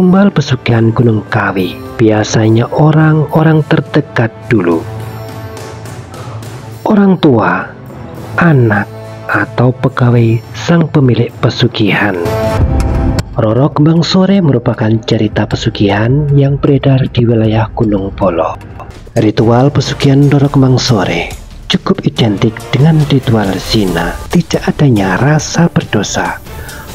Tumbal pesugihan Gunung Kawi biasanya orang-orang terdekat dulu. Orang tua, anak, atau pegawai sang pemilik pesugihan. Roro Kembang Sore merupakan cerita pesugihan yang beredar di wilayah Gunung Polo. Ritual pesugihan Roro Kembang Sore cukup identik dengan ritual zina, tidak adanya rasa berdosa,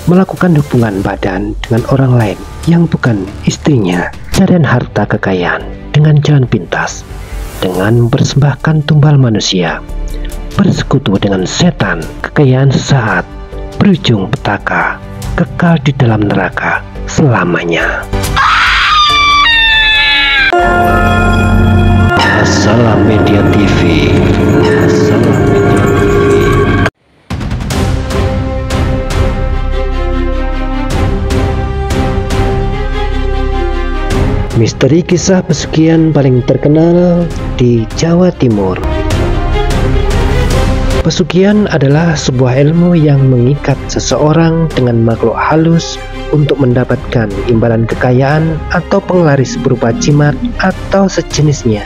melakukan hubungan badan dengan orang lain yang bukan istrinya, carian harta kekayaan dengan jalan pintas, dengan mempersembahkan tumbal manusia, bersekutu dengan setan, kekayaan sesaat, berujung petaka, kekal di dalam neraka selamanya. Assalam Media TV. Assalam Media TV. Misteri kisah pesugihan paling terkenal di Jawa Timur. Pesugihan adalah sebuah ilmu yang mengikat seseorang dengan makhluk halus untuk mendapatkan imbalan kekayaan atau penglaris berupa jimat atau sejenisnya.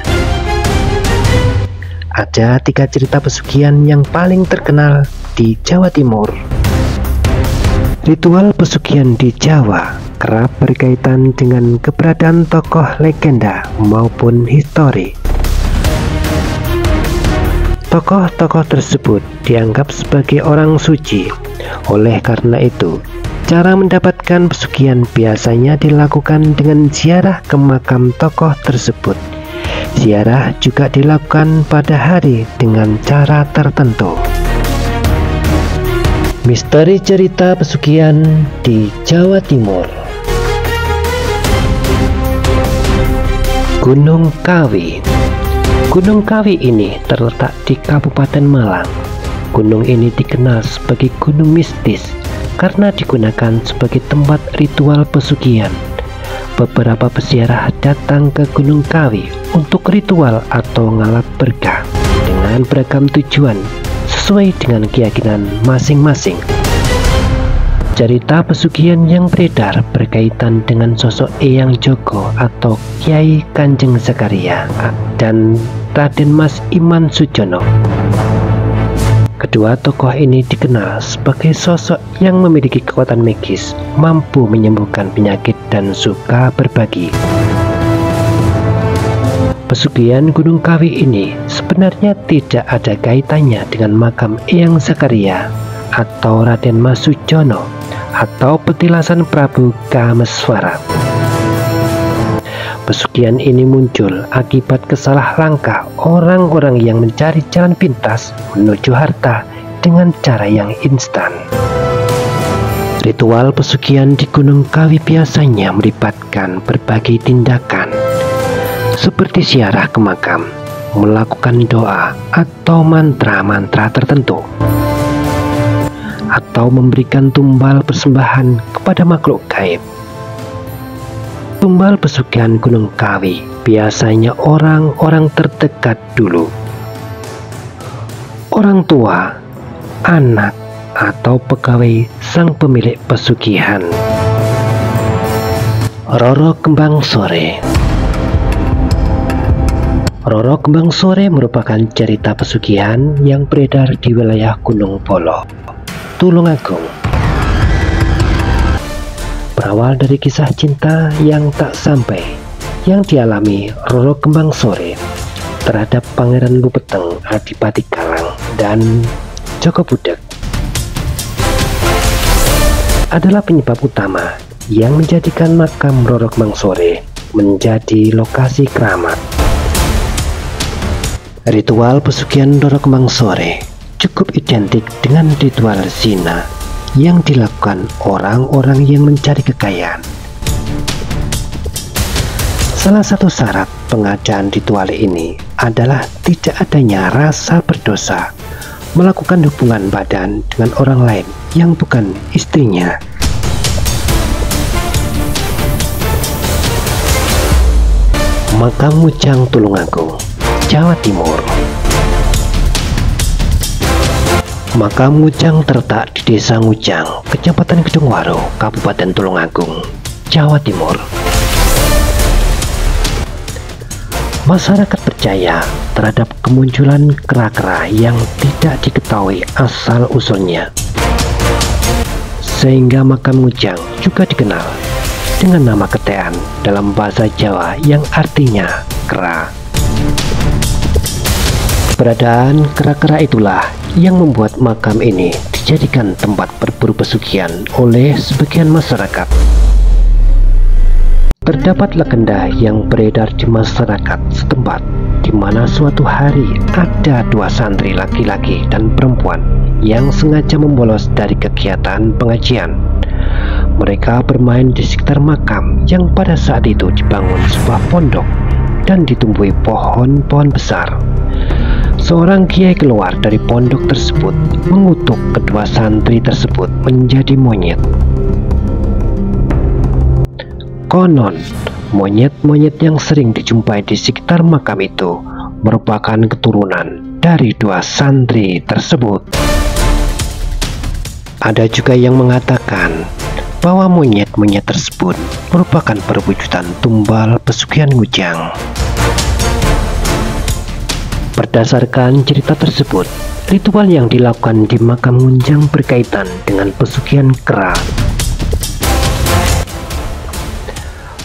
Ada 3 cerita pesugihan yang paling terkenal di Jawa Timur. Ritual pesugihan di Jawa kerap berkaitan dengan keberadaan tokoh legenda maupun histori. Tokoh-tokoh tersebut dianggap sebagai orang suci. Oleh karena itu, cara mendapatkan pesugihan biasanya dilakukan dengan ziarah ke makam tokoh tersebut. Ziarah juga dilakukan pada hari dengan cara tertentu. Misteri cerita pesugihan di Jawa Timur. Gunung Kawi. Gunung Kawi ini terletak di Kabupaten Malang. Gunung ini dikenal sebagai gunung mistis karena digunakan sebagai tempat ritual pesugihan. Beberapa peziarah datang ke Gunung Kawi untuk ritual atau ngalap berkah dengan beragam tujuan sesuai dengan keyakinan masing-masing. Cerita pesugihan yang beredar berkaitan dengan sosok Eyang Joko atau Kiai Kanjeng Zakaria dan Raden Mas Iman Sujono. Kedua tokoh ini dikenal sebagai sosok yang memiliki kekuatan magis, mampu menyembuhkan penyakit dan suka berbagi. Pesugihan Gunung Kawi ini sebenarnya tidak ada kaitannya dengan makam Eyang Zakaria atau Raden Mas Sujono atau petilasan Prabu Kameswara. Pesugihan ini muncul akibat kesalah langkah orang-orang yang mencari jalan pintas menuju harta dengan cara yang instan. Ritual pesugihan di Gunung Kawi biasanya melibatkan berbagai tindakan seperti ziarah ke makam, melakukan doa atau mantra-mantra tertentu, atau memberikan tumbal persembahan kepada makhluk gaib. Tumbal pesugihan Gunung Kawi biasanya orang-orang terdekat dulu. Orang tua, anak, atau pegawai sang pemilik pesugihan. Roro Kembang Sore. Roro Kembang Sore merupakan cerita pesugihan yang beredar di wilayah Gunung Polo, Tulungagung. Berawal dari kisah cinta yang tak sampai yang dialami Roro Kembang Sore terhadap Pangeran Lupeteng Adipati Kalang dan Joko Budak adalah penyebab utama yang menjadikan makam Roro Kembang Sore menjadi lokasi keramat. Ritual pesugihan Roro Kembang Sore cukup identik dengan ritual zina yang dilakukan orang-orang yang mencari kekayaan. Salah satu syarat pengadaan ritual ini adalah tidak adanya rasa berdosa, melakukan hubungan badan dengan orang lain yang bukan istrinya. Makam Ngujang Tulungagung, Jawa Timur. Makam Ngujang terletak di Desa Ngujang, Kecamatan Gedungwaro, Kabupaten Tulungagung, Jawa Timur. Masyarakat percaya terhadap kemunculan kera-kera yang tidak diketahui asal-usulnya, sehingga makam Ngujang juga dikenal dengan nama Ketean dalam bahasa Jawa yang artinya kera. Keberadaan kera-kera itulah yang membuat makam ini dijadikan tempat berburu pesugihan oleh sebagian masyarakat. Terdapat legenda yang beredar di masyarakat setempat, di mana suatu hari ada dua santri laki-laki dan perempuan yang sengaja membolos dari kegiatan pengajian. Mereka bermain di sekitar makam yang pada saat itu dibangun sebuah pondok dan ditumbuhi pohon-pohon besar. Seorang kiai keluar dari pondok tersebut mengutuk kedua santri tersebut menjadi monyet. Konon, monyet-monyet yang sering dijumpai di sekitar makam itu merupakan keturunan dari dua santri tersebut. Ada juga yang mengatakan bahwa monyet-monyet tersebut merupakan perwujudan tumbal pesugihan Ngujang. Berdasarkan cerita tersebut, ritual yang dilakukan di makam Ngujang berkaitan dengan pesugihan kera.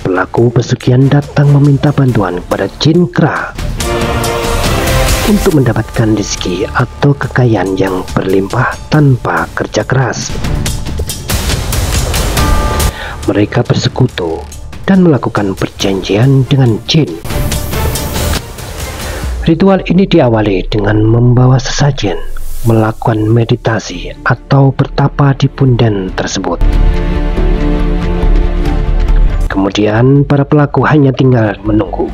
Pelaku pesugihan datang meminta bantuan kepada jin kera untuk mendapatkan rezeki atau kekayaan yang berlimpah tanpa kerja keras. Mereka bersekutu dan melakukan perjanjian dengan jin. Ritual ini diawali dengan membawa sesajen, melakukan meditasi atau bertapa di punden tersebut. Kemudian para pelaku hanya tinggal menunggu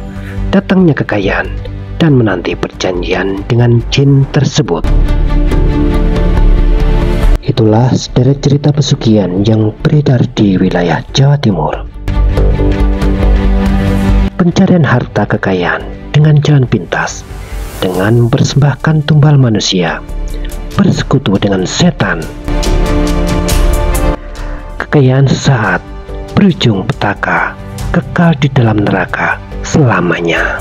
datangnya kekayaan dan menanti perjanjian dengan jin tersebut. Itulah sederet cerita pesugihan yang beredar di wilayah Jawa Timur. Pencarian harta kekayaan dengan jalan pintas, dengan mempersembahkan tumbal manusia, bersekutu dengan setan. Kekayaan sesaat, berujung petaka, kekal di dalam neraka selamanya.